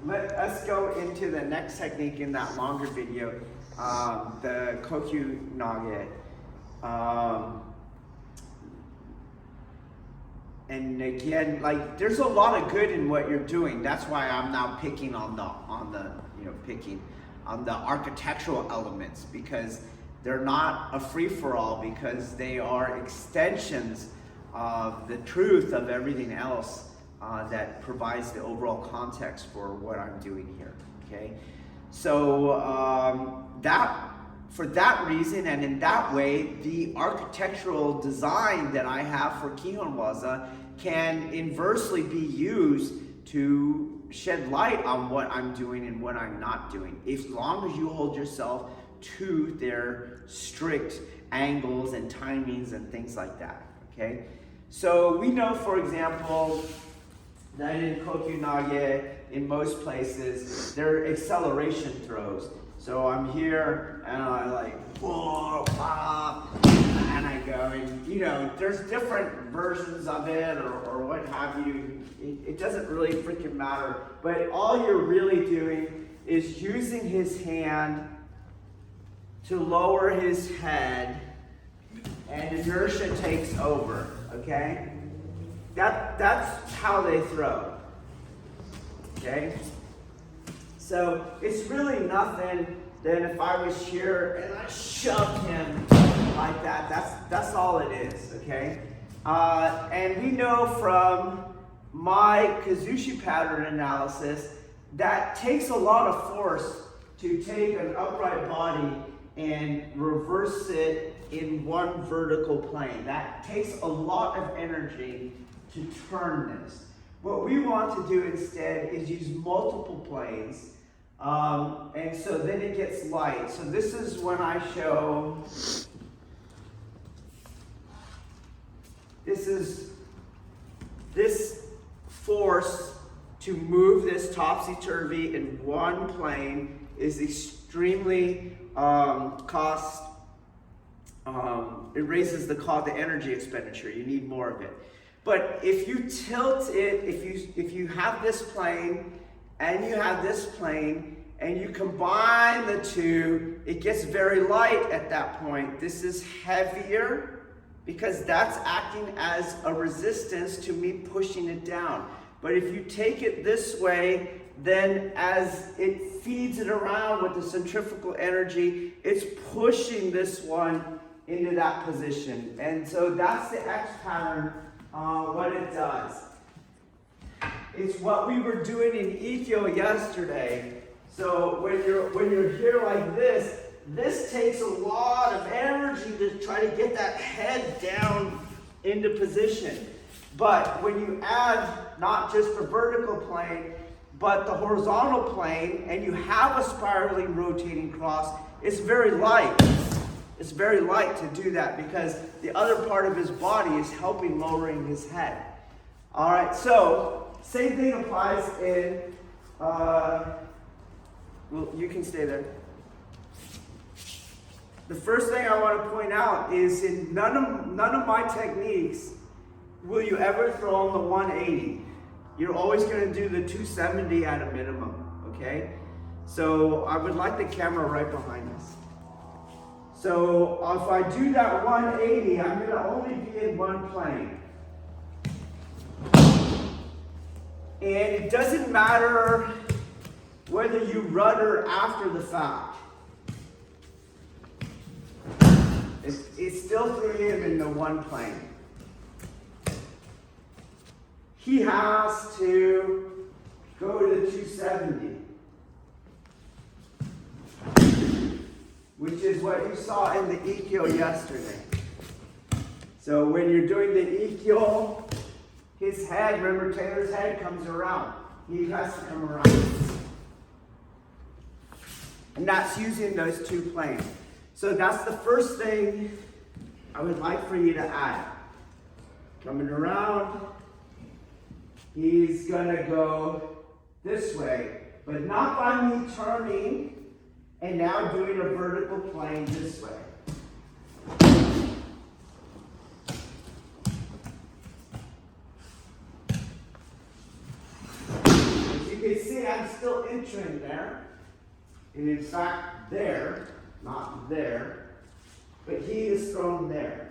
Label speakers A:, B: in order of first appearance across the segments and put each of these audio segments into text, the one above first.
A: let us go into the next technique in that longer video, the Kokyu Nage. And again, like, there's a lot of good in what you're doing. That's why I'm now picking on the architectural elements, because they're not a free-for-all, because they are extensions of the truth of everything else that provides the overall context for what I'm doing here. Okay, so for that reason and in that way, the architectural design that I have for Kihon Waza can inversely be used to shed light on what I'm doing and what I'm not doing, as long as you hold yourself to their strict angles and timings and things like that. Okay, so we know, for example, that in Kokyu Nage, in most places, they're acceleration throws. So I'm here and I like, whoa, pop, and I go, and you know, there's different versions of it or what have you. It doesn't really freaking matter. But all you're really doing is using his hand to lower his head, and inertia takes over, okay? That's how they throw, okay? So it's really nothing than if I was here and I shoved him like that. That's all it is, okay? And we know from my Kazushi pattern analysis that takes a lot of force to take an upright body and reverse it in one vertical plane. That takes a lot of energy to turn this. What we want to do instead is use multiple planes, and so then it gets light. So this is when I show, this force to move this topsy-turvy in one plane is extremely it raises the energy expenditure. You need more of it. But if you tilt it, if you have this plane and you have this plane and you combine the two, it gets very light at that point. This is heavier because that's acting as a resistance to me pushing it down. But if you take it this way, then as it feeds it around with the centrifugal energy, it's pushing this one into that position. And so that's the X pattern, what it does. It's what we were doing in Ikkyo yesterday. So when you're here like this, this takes a lot of energy to try to get that head down into position. But when you add not just the vertical plane, but the horizontal plane, and you have a spiraling rotating cross, it's very light. It's very light to do that because the other part of his body is helping lowering his head. All right, so same thing applies in, well, you can stay there. The first thing I want to point out is in none of my techniques will you ever throw on the 180. You're always going to do the 270 at a minimum, okay? So I would like the camera right behind us. So if I do that 180, I'm going to only be in one plane. And it doesn't matter whether you rudder after the fact. It's still threw him into one plane. He has to go to the 270, which is what you saw in the Ikkyo yesterday. So when you're doing the Ikkyo, his head, remember Taylor's head comes around. He has to come around. And that's using those two planes. So that's the first thing I would like for you to add. Coming around, he's gonna go this way, but not by me turning and now doing a vertical plane this way. As you can see, I'm he's still entering there. And in fact, there, not there, but he is thrown there.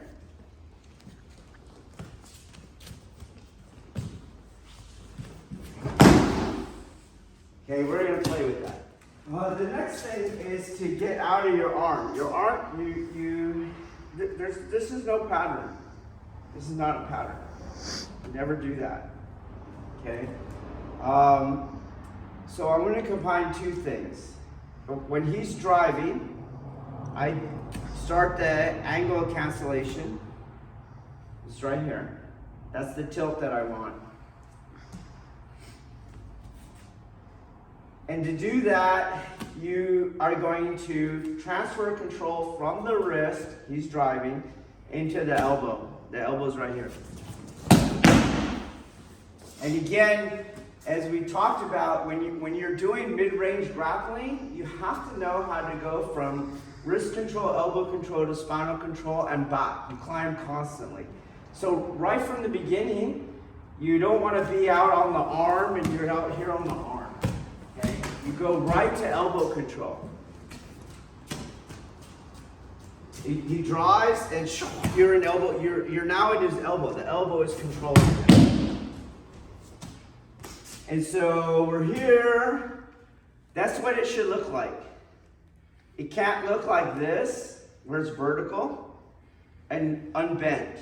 A: Okay, we're going to play with that. The next thing is to get out of your arm. Your arm, this is no pattern. This is not a pattern. Never do that. Okay? So I'm going to combine two things. When he's driving, I start the angle of cancellation. It's right here. That's the tilt that I want. And to do that, you are going to transfer control from the wrist, he's driving, into the elbow. The elbow's right here. And again, as we talked about, when you're doing mid-range grappling, you have to know how to go from wrist control, elbow control to spinal control and back. You climb constantly. So right from the beginning, you don't want to be out on the arm and you're out here on the arm. Okay? You go right to elbow control. He drives and you're in elbow. You're now in his elbow. The elbow is controlling him. And so we're here. That's what it should look like. It can't look like this, where it's vertical and unbent.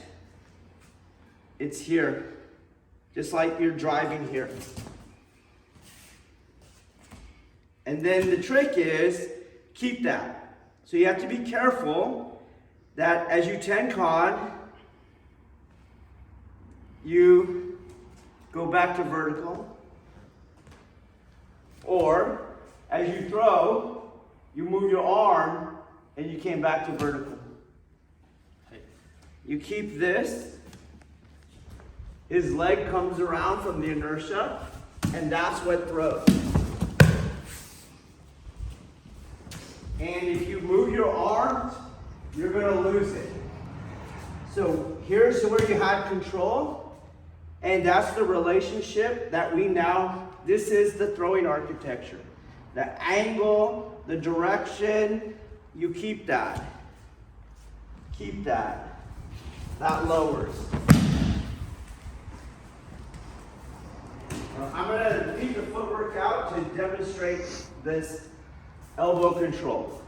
A: It's here, just like you're driving here. And then the trick is, keep that. So you have to be careful that as you Tenkan, you go back to vertical. Or, as you throw, you move your arm and you came back to vertical. You keep this. His leg comes around from the inertia, and that's what throws. And if you move your arms, you're going to lose it. So here's where you had control, and that's the relationship that we now, this is the throwing architecture. The angle, the direction, you keep that. Keep that. That lowers. I'm going to leave the footwork out to demonstrate this elbow control.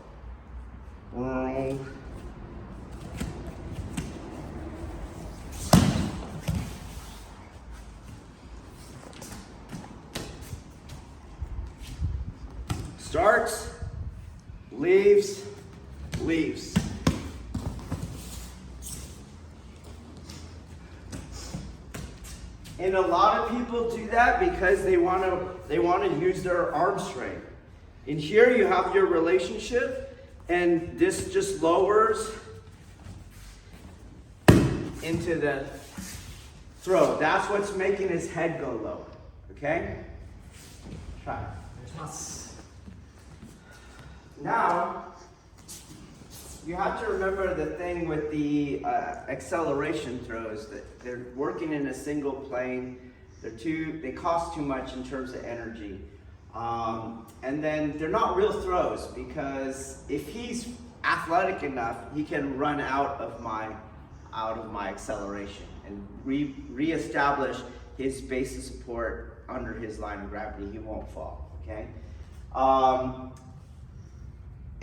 A: Starts, leaves, leaves. And a lot of people do that because they want to use their arm strength. And here you have your relationship, and this just lowers into the throw. That's what's making his head go low. Okay? Try. Now, you have to remember the thing with the acceleration throws, that they're working in a single plane. They cost too much in terms of energy. And then they're not real throws, because if he's athletic enough, he can run out of my acceleration and reestablish his base of support under his line of gravity. He won't fall. Okay.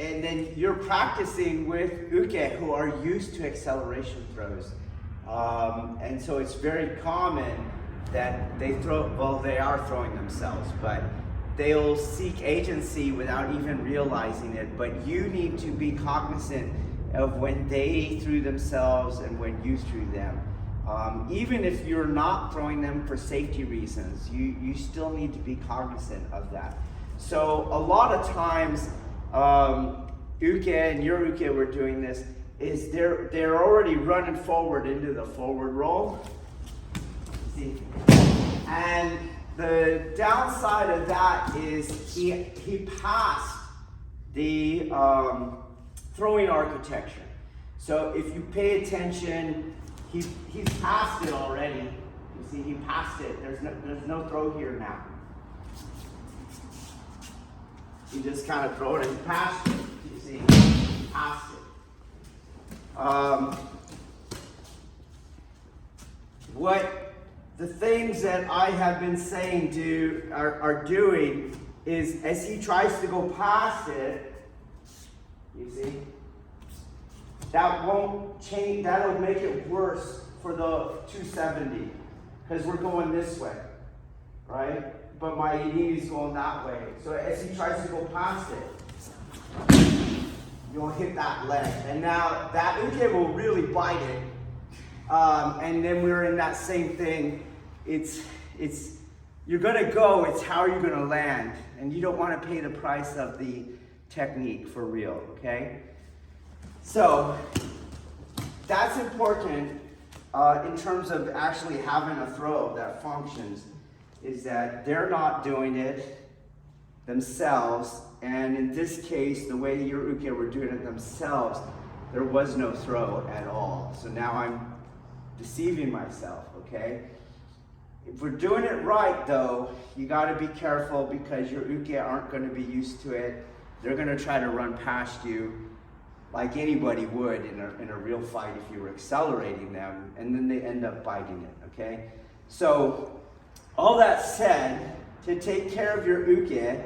A: And then you're practicing with uke who are used to acceleration throws. And so it's very common that they are throwing themselves, but they'll seek agency without even realizing it. But you need to be cognizant of when they threw themselves and when you threw them. Even if you're not throwing them for safety reasons, you still need to be cognizant of that. So a lot of times, uke and your uke were doing this, is they're already running forward into the forward roll. See? And the downside of that is he passed the throwing architecture. So if you pay attention, he's passed it already. You see, he passed it. There's no throw here now. You just kind of throw it and pass it. You see, pass it. What the things that I have been saying are doing is, as he tries to go past it, you see, that won't change, that'll make it worse for the 270, because we're going this way, right? But my knee is going that way. So as he tries to go past it, you'll hit that leg. And now that uke will really bite it. And then we're in that same thing. You're gonna go, it's how you're gonna land. And you don't wanna pay the price of the technique for real, okay? So that's important in terms of actually having a throw that functions, is that they're not doing it themselves. And in this case, the way your uke were doing it themselves, there was no throw at all. So now I'm deceiving myself, okay? If we're doing it right though, you gotta be careful, because your uke aren't gonna be used to it. They're gonna try to run past you like anybody would in a real fight if you were accelerating them, and then they end up biting it, okay? So, all that said, to take care of your uke,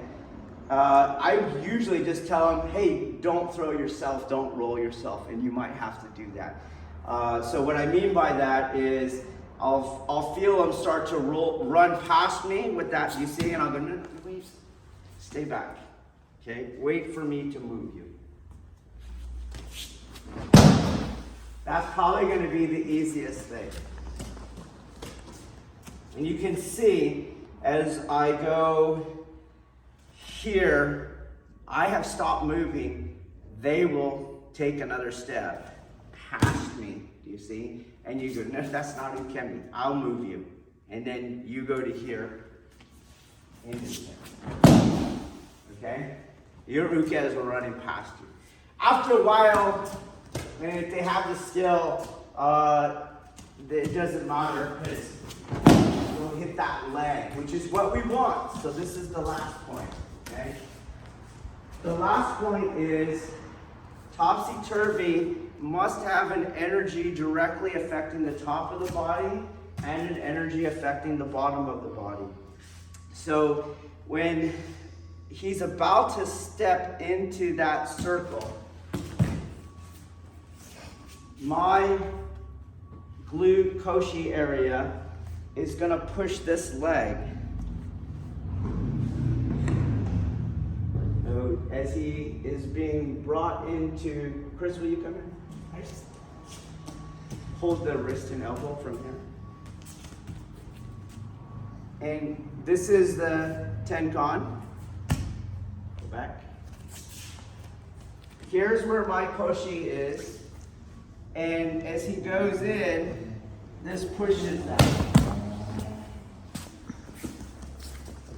A: I usually just tell them, hey, don't throw yourself, don't roll yourself, and you might have to do that. So what I mean by that is, I'll feel them start to run past me with that, you see, and I'll go, no, wait, stay back, okay? Wait for me to move you. That's probably going to be the easiest thing. And you can see, as I go here, I have stopped moving. They will take another step past me, do you see? And you go, no, that's not ukemi. I'll move you. And then you go to here, and here. Okay? Your ukes are running past you. After a while, and if they have the skill, it doesn't matter, because you'll hit that leg, which is what we want. So this is the last point, okay? The last point is topsy-turvy must have an energy directly affecting the top of the body and an energy affecting the bottom of the body. So when he's about to step into that circle, my glute koshi area is going to push this leg. So as he is being brought into, Chris, will you come in? I just hold the wrist and elbow from here. And this is the Tenkan. Go back. Here's where my koshi is. And as he goes in, this pushes that.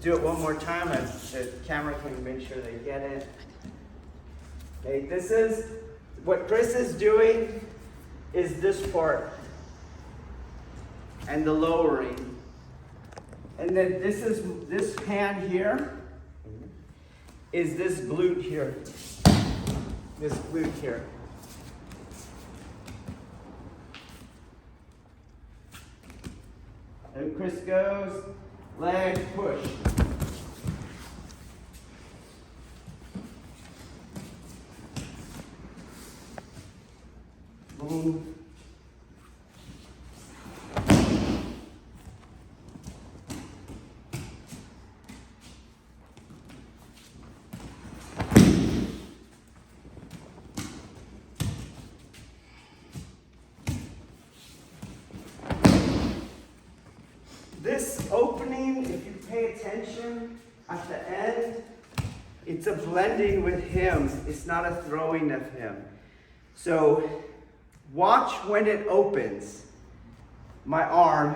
A: Do it one more time, and the camera can make sure they get it. Okay, this is what Chris is doing, is this part and the lowering. And then this hand here is this glute here. This glute here. And Chris goes, leg push. Boom. This opening, if you pay attention at the end, it's a blending with him. It's not a throwing of him. So watch when it opens my arm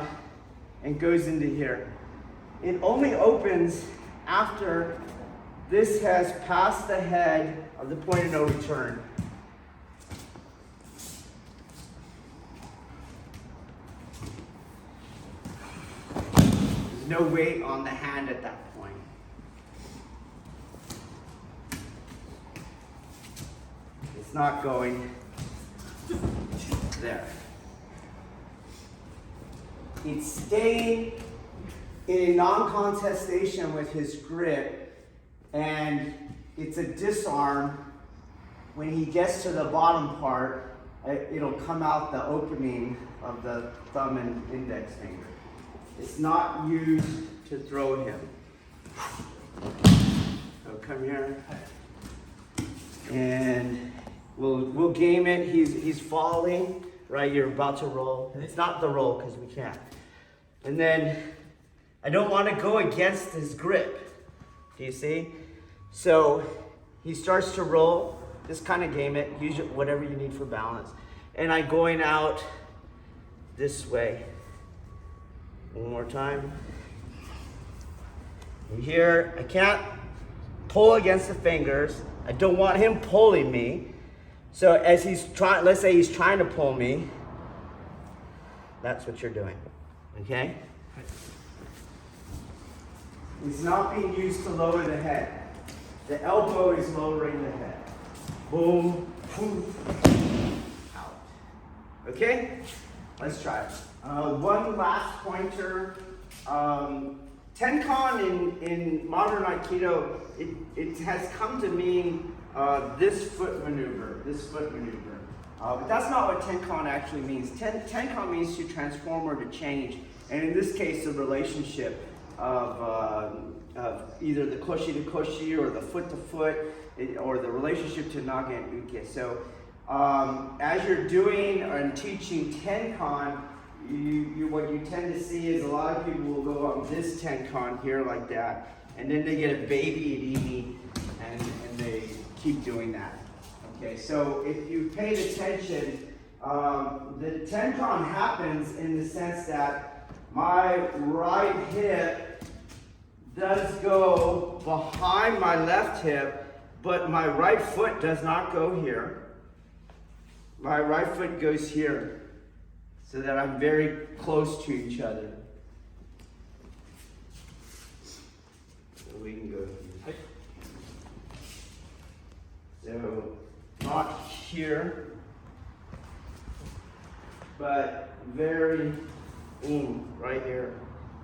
A: and goes into here. It only opens after this has passed the head of the point of no return. No weight on the hand at that point. not going there. He's staying in a non-contestation with his grip, and it's a disarm. When he gets to the bottom part, it'll come out the opening of the thumb and index finger. It's not used to throw him. So come here, and we'll game it. He's falling, right? You're about to roll. And it's not the roll because we can't. And then I don't want to go against his grip. Do you see? So he starts to roll. Just kind of game it. Use whatever you need for balance. And I'm going out this way. One more time. And here, I can't pull against the fingers. I don't want him pulling me. So as he's trying, let's say he's trying to pull me, that's what you're doing, okay? It's not being used to lower the head. The elbow is lowering the head. Boom, boom, out. Okay? Let's try it. One last pointer. Tenkan in modern Aikido, it has come to mean this foot maneuver. But that's not what Tenkan actually means. Tenkan means to transform or to change. And in this case, the relationship of either the koshi to koshi or the foot to foot, or the relationship to Nage and Uke. So as you're doing and teaching Tenkan, what you tend to see is a lot of people will go on this Tenkan here like that, and then they get a baby at Imi, and they keep doing that. Okay, so if you paid attention, the Tenkan happens in the sense that my right hip does go behind my left hip, but my right foot does not go here. My right foot goes here, so that I'm very close to each other. So we can go here. So not here, but very right here.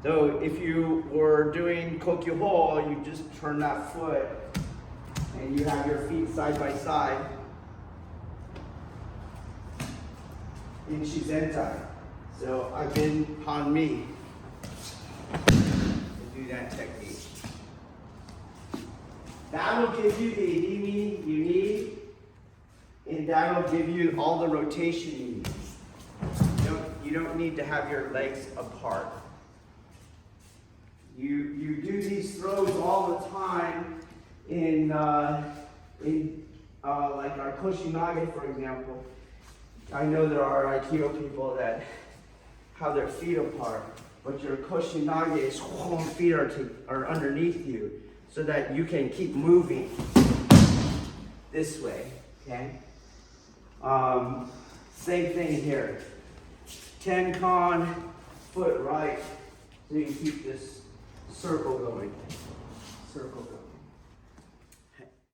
A: So if you were doing Kokyu Hole, you just turn that foot and you have your feet side by side in Shizentai. So I've been on me to do that technique. That'll give you the idimi you need, and that'll give you all the rotation you need. You don't need to have your legs apart. You do these throws all the time in like our Nage, for example. I know there are Aikido people that have their feet apart, but your Nage is feet are underneath you, so that you can keep moving this way. Okay. Same thing here. Tenkan, foot right, so you can keep this circle going. Circle going.